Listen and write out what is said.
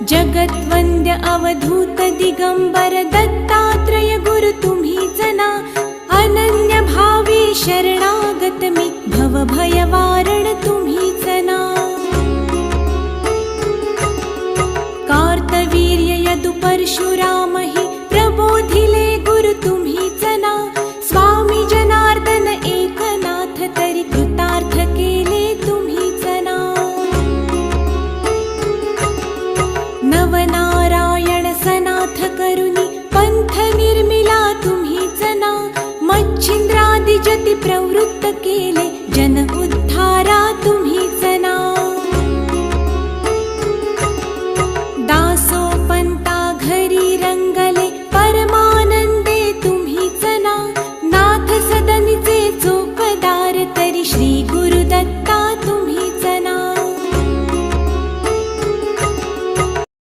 जगद्वन्द्य अवधूत दिगंबर दत्तात्रय गुरु तुम्हीच ना। अनन्य भावे शरणागत मी भव भय वारण तुम्हीच ना। कार्तवीर्य यदु परशुराम हि प्रबोधिले गुरु तुम्हीच ना। स्वामी जनार्दन एकनाथ तरी कृतार्थ केले तुम्हीच ना। नवनारायण सनाथ करुणी पंथ निर्मिला तुम्हीच ना। मच्छिंद्रादि जति प्रवृत्त केले जन उद्धारा तुम्हीच ना।